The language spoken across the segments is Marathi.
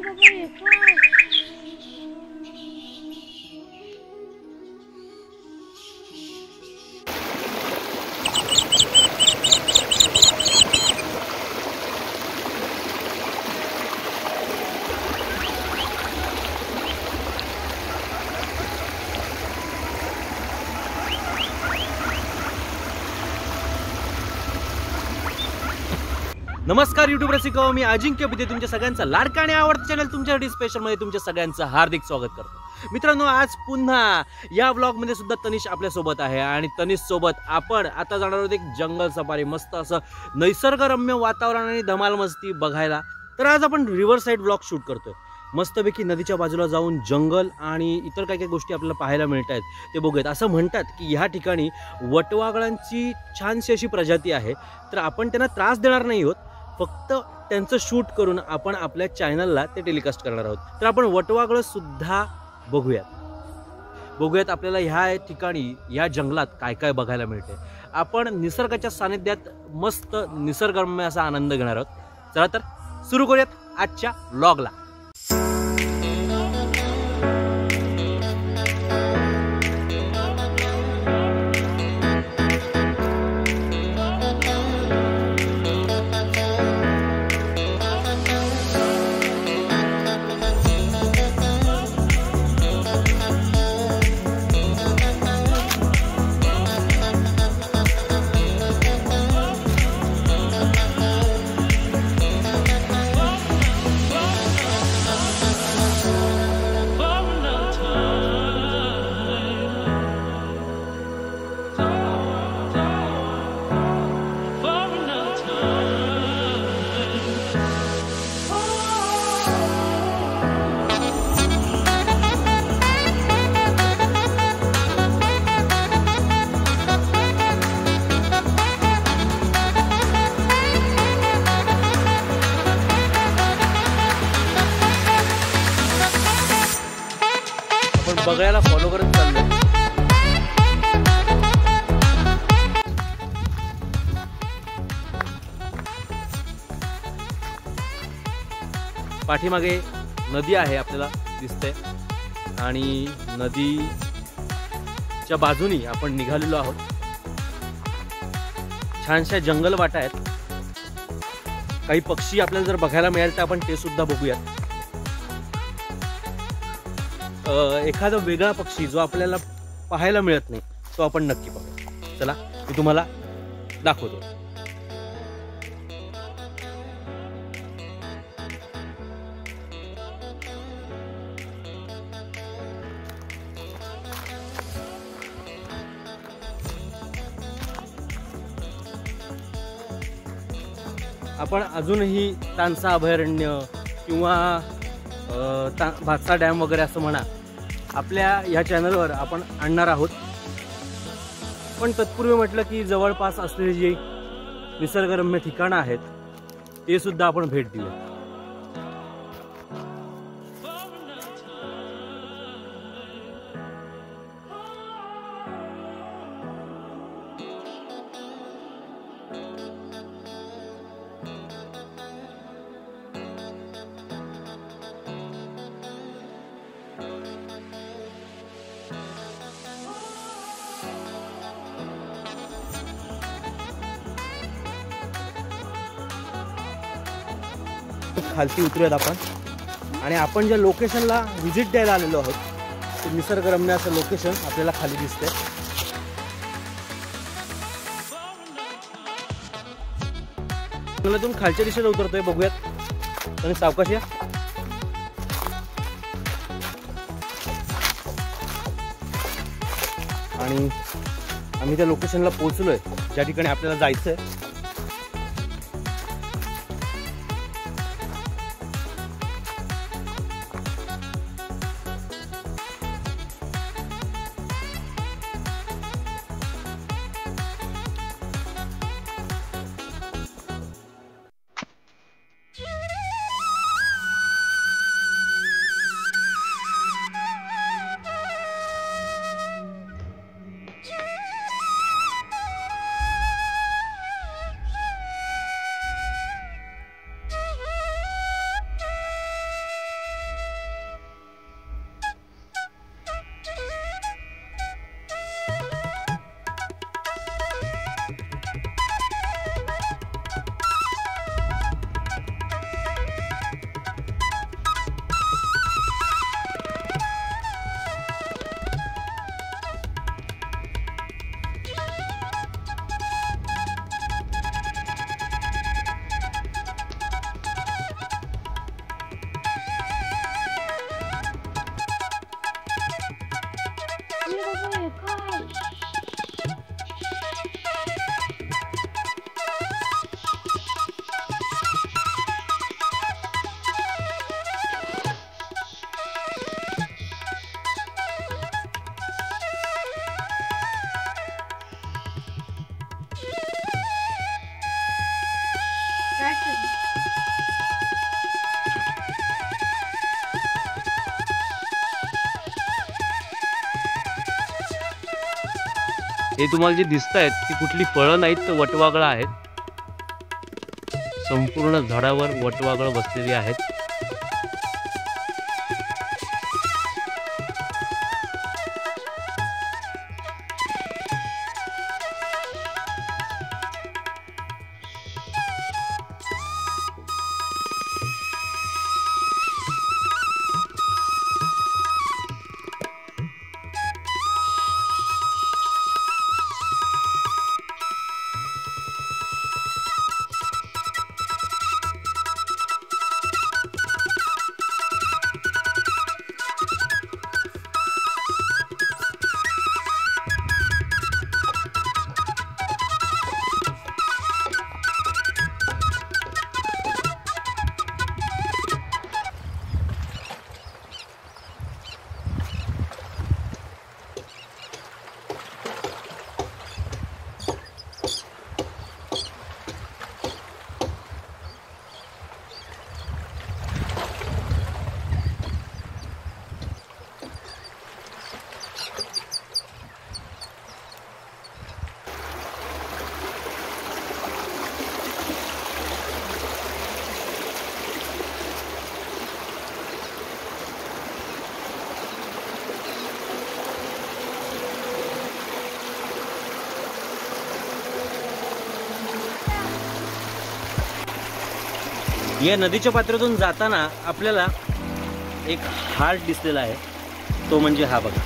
बाबा हे काय? नमस्कार यूट्यूब रसिको, मी अजिंक्य बिदे तुमच्या सगळ्यांचा लाडका आणि आवडता चॅनल तुमच्यासाठी स्पेशल मध्ये तुमच्या सगळ्यांचं हार्दिक स्वागत करतो। मित्रांनो, आज पुन्हा या व्लॉग मध्ये सुद्धा तनिष आपल्या सोबत आहे आणि तनिष सोबत आपण आता जाणार आहोत एक जंगल सफारी, मस्त असं निसर्गरम्य वातावरण आणि धमाल मस्ती बघायला। तर आज आपण रिव्हर साइड व्लॉग शूट करतोय, मस्तपैकी नदीच्या बाजूला जाऊन जंगल आणि इतर काही काही गोष्टी आपल्याला पाहायला मिळत आहेत ते बघूयात। असं म्हणतात की ह्या ठिकाणी वटवाघळांची छानशी अशी प्रजाती आहे, तर आपण त्यांना त्रास देणार नाही आहोत, फक्त त्यांचं शूट करून आपण आपल्या चॅनलला ते टेलिकास्ट करणार आहोत। तर आपण वटवाघळ सुद्धा बघूयात आपल्याला ह्या ठिकाणी या जंगलात काय काय बघायला मिळते। आपण निसर्गाच्या सानिध्यात मस्त निसर्गरम्य असा आनंद घेणार आहोत। चला तर सुरू करूयात आजच्या व्लॉगला। बघायला फॉलो करत चाललोय। पाठीमागे नदी आहे आपल्याला दिसते आणि नदीच्या बाजूनी आपण निघालेलो आहोत। छानशा जंगल वाटा आहेत, काही पक्षी आपल्याला जर बघायला मिळाल तर आपण ते सुद्धा बघूयात। एखादा वेगळा पक्षी जो आपल्याला पाहायला मिळत नाही तो आपण नक्की बघू। चला मी तुम्हाला दाखवतो। आपण अजूनही तानसा अभयारण्य किंवा भातसा डॅम वगैरे असं म्हणा, आपल्या ह्या चॅनलवर आपण आणणार आहोत। पण तत्पूर्वी म्हटलं की जवळपास असलेली जी निसर्गरम्य ठिकाणं आहेत ते सुद्धा आपण भेट देऊया। खालती उतरूयात आपण आणि आपण ज्या लोकेशनला व्हिजिट द्यायला आलेलो आहोत ते निसर्गरम्य असं लोकेशन आपल्याला खाली दिसतंय। जंगलातून खालच्या दिशेला उतरतोय, बघूयात आणि सावकाश या। आणि आम्ही त्या लोकेशनला पोहोचलोय ज्या ठिकाणी आपल्याला जायचंय। हे तुम्हाला जे दिसत आहेत ती कुठली फळं नाहीत तर वटवागळं आहेत. संपूर्ण झाडावर वटवागळं बसलेली आहेत. या नदीच्या पात्रातून जाताना आपल्याला एक हार्ट दिसलेला आहे, तो म्हणजे हा बघा.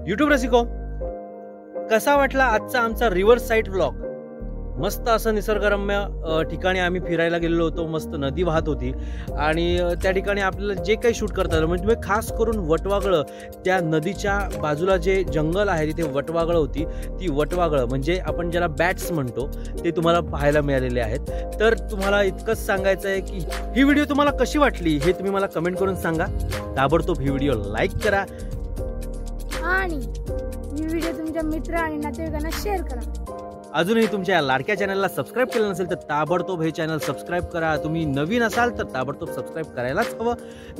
यूट्यूब रसिको, कसा वाटला आजचा आमचा रिव्हर साइड व्लॉग? मस्त असं निसर्गरम्य ठिकाणी आम्ही फिरायला गेलेलो होतो. मस्त नदी वाहत होती आणि त्या ठिकाणी आपल्याला जे काही शूट करता आलं, म्हणजे खास करून वटवागळं, त्या नदीच्या बाजूला जे जंगल आहे तिथे वटवागळं होती. ती वटवागळं म्हणजे आपण ज्याला बॅट्स म्हणतो ते तुम्हाला पाहायला मिळालेले आहेत. तर तुम्हाला इतकंच सांगायचं आहे की ही व्हिडिओ तुम्हाला कशी वाटली हे तुम्ही मला कमेंट करून सांगा. ताबडतोब ही व्हिडिओ लाईक करा आणि ही व्हिडिओ तुमच्या मित्र आणि नातेवाईकांना शेअर करा. अजूनही तुमच्या लाडक्या चॅनलला सबस्क्राईब केलं नसेल तर ताबडतोब हे चॅनल सबस्क्राईब करा. तुम्ही नवीन असाल तर ताबडतोब सबस्क्राईब करायलाच हवं.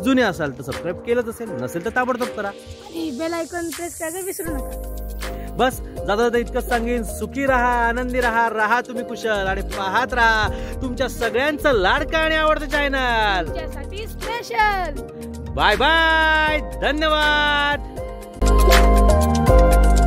जुने असाल तर सबस्क्राईब केलंच असेल, नसेल तर ताबडतोब करा आणि बेल आयकॉन प्रेस करायला विसरू नका. बस जाता इतकंच सांगेन, सुखी राहा, आनंदी राहा, राहा तुम्ही कुशल आणि पाहत राहा तुमच्या सगळ्यांचं लाडकं आणि आवडतं चॅनल तुमच्यासाठी स्पेशल. बाय बाय, धन्यवाद. आहे.